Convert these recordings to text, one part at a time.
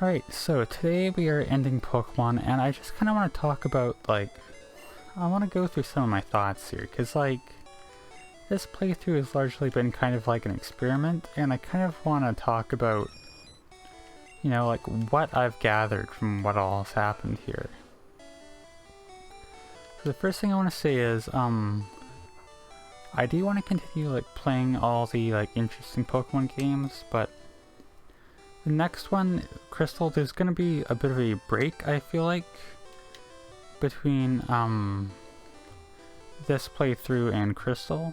Alright, so today we are ending Pokemon, and I just kind of want to talk about, I want to go through some of my thoughts here, because, this playthrough has largely been kind of like an experiment, and I kind of want to talk about, what I've gathered from what all has happened here. So the first thing I want to say is, I do want to continue, playing all the, interesting Pokemon games, but the next one, Crystal, there's gonna be a bit of a break, I feel like, between, this playthrough and Crystal.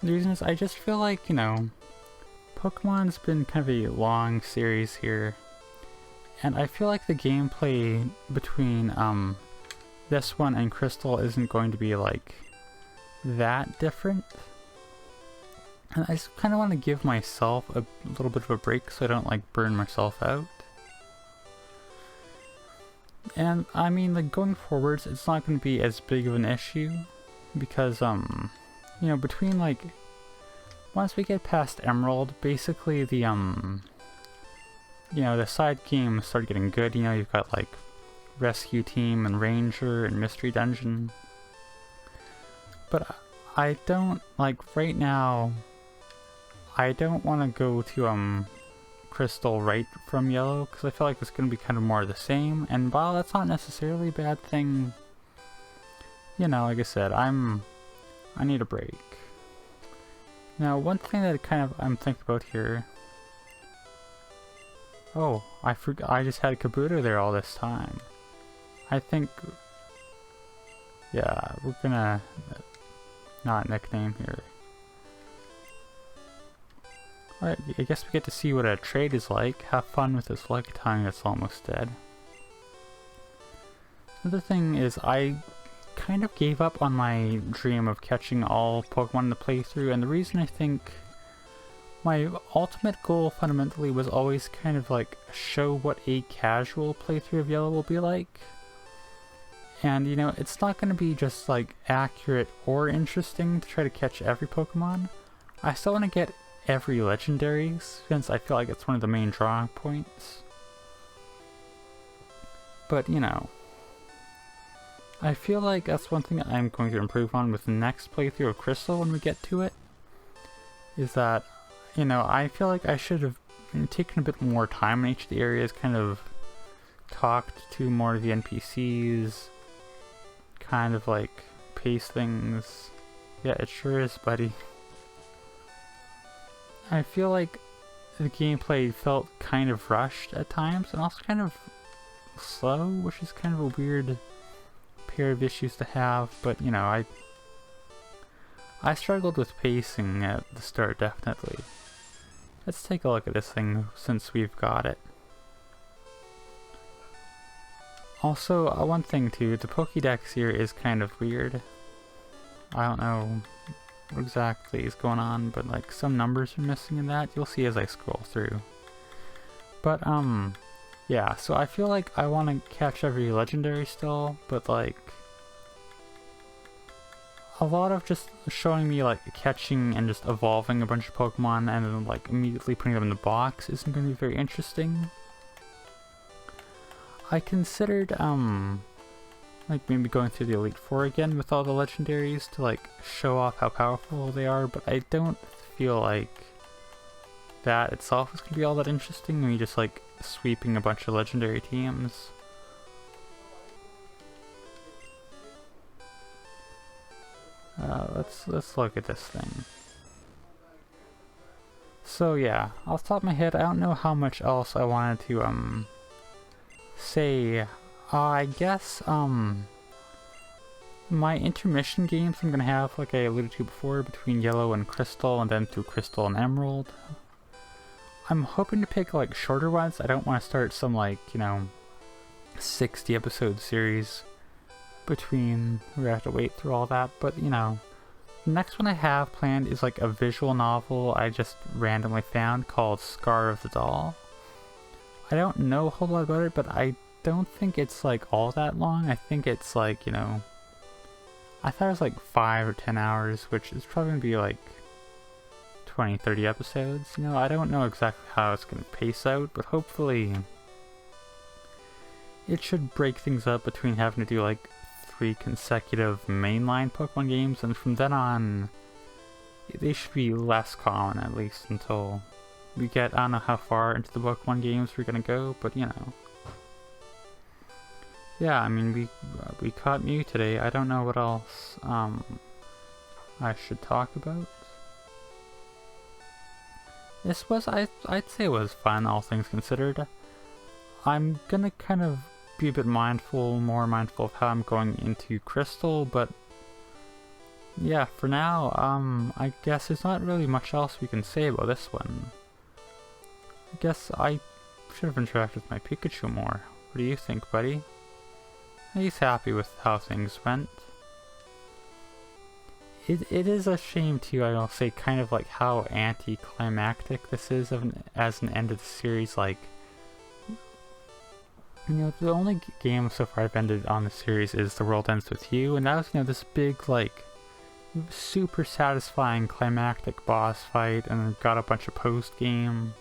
The reason is I just feel like, Pokemon's been kind of a long series here, and I feel like the gameplay between, this one and Crystal isn't going to be, that different. And I just kind of want to give myself a little bit of a break so I don't burn myself out. And I mean, going forwards, it's not going to be as big of an issue because, between once we get past Emerald, basically the, the side games start getting good. You've got Rescue Team and Ranger and Mystery Dungeon. But I don't, right now, I don't want to go to Crystal right from Yellow, because I feel like it's going to be kind of more of the same, and while that's not necessarily a bad thing, like I said, I need a break. Now, one thing that I'm thinking about here... Oh, I just had Kabuto there all this time. I think... Yeah, we're gonna... not nickname here. Alright, I guess we get to see what a trade is like. Have fun with this Lickitung that's almost dead. Another thing is I kind of gave up on my dream of catching all Pokemon in the playthrough, and the reason I think my ultimate goal fundamentally was always kind of show what a casual playthrough of Yellow will be like. And it's not going to be just accurate or interesting to try to catch every Pokemon. I still want to get every legendary, since I feel like it's one of the main drawing points. But, I feel like that's one thing I'm going to improve on with the next playthrough of Crystal when we get to it. Is that, I feel like I should have taken a bit more time in each of the areas, kind of talked to more of the NPCs, kind of pace things. Yeah, it sure is, buddy. I feel like the gameplay felt kind of rushed at times, and also kind of slow, which is kind of a weird pair of issues to have, but I struggled with pacing at the start, definitely. Let's take a look at this thing since we've got it. Also, one thing too, the Pokédex here is kind of weird. I don't know what exactly is going on, but some numbers are missing in that. You'll see as I scroll through. But yeah, so I feel like I want to catch every legendary still, but a lot of just showing me catching and just evolving a bunch of Pokemon and then immediately putting them in the box isn't going to be very interesting. I considered maybe going through the Elite Four again with all the legendaries to show off how powerful they are, but I don't feel like that itself is going to be all that interesting when you just sweeping a bunch of legendary teams. Let's look at this thing. So yeah, off the top of my head, I don't know how much else I wanted to say. I guess my intermission games I'm gonna have, like I alluded to before, between Yellow and Crystal, and then through Crystal and Emerald. I'm hoping to pick shorter ones. I don't want to start some 60 episode series between. We have to wait through all that, but the next one I have planned is a visual novel I just randomly found called Scar of the Doll. I don't know a whole lot about it, but I don't think it's all that long. I think it's I thought it was 5 or 10 hours, which is probably gonna be 20, 30 episodes. You know, I don't know exactly how it's going to pace out, but hopefully it should break things up between having to do like 3 consecutive mainline Pokemon games, and from then on, they should be less common, at least until we get, I don't know how far into the Pokemon games we're gonna go, but you know. Yeah, I mean, we caught Mew today. I don't know what else I should talk about. This was, I'd say it was fun, all things considered. I'm gonna kind of be a bit more mindful of how I'm going into Crystal, but yeah, for now, I guess there's not really much else we can say about this one. I guess I should have interacted with my Pikachu more. What do you think, buddy? He's happy with how things went. It is a shame too, I'll say, kind of like how anticlimactic this is as an end of the series. Like, you know, the only game so far I've ended on the series is The World Ends With You, and that was, you know, this big, like, super satisfying climactic boss fight, and got a bunch of post-game.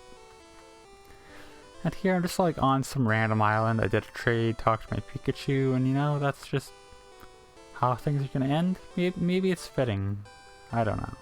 And here I'm just like on some random island, I did a trade, talked to my Pikachu, and you know, that's just how things are gonna end. Maybe it's fitting. I don't know.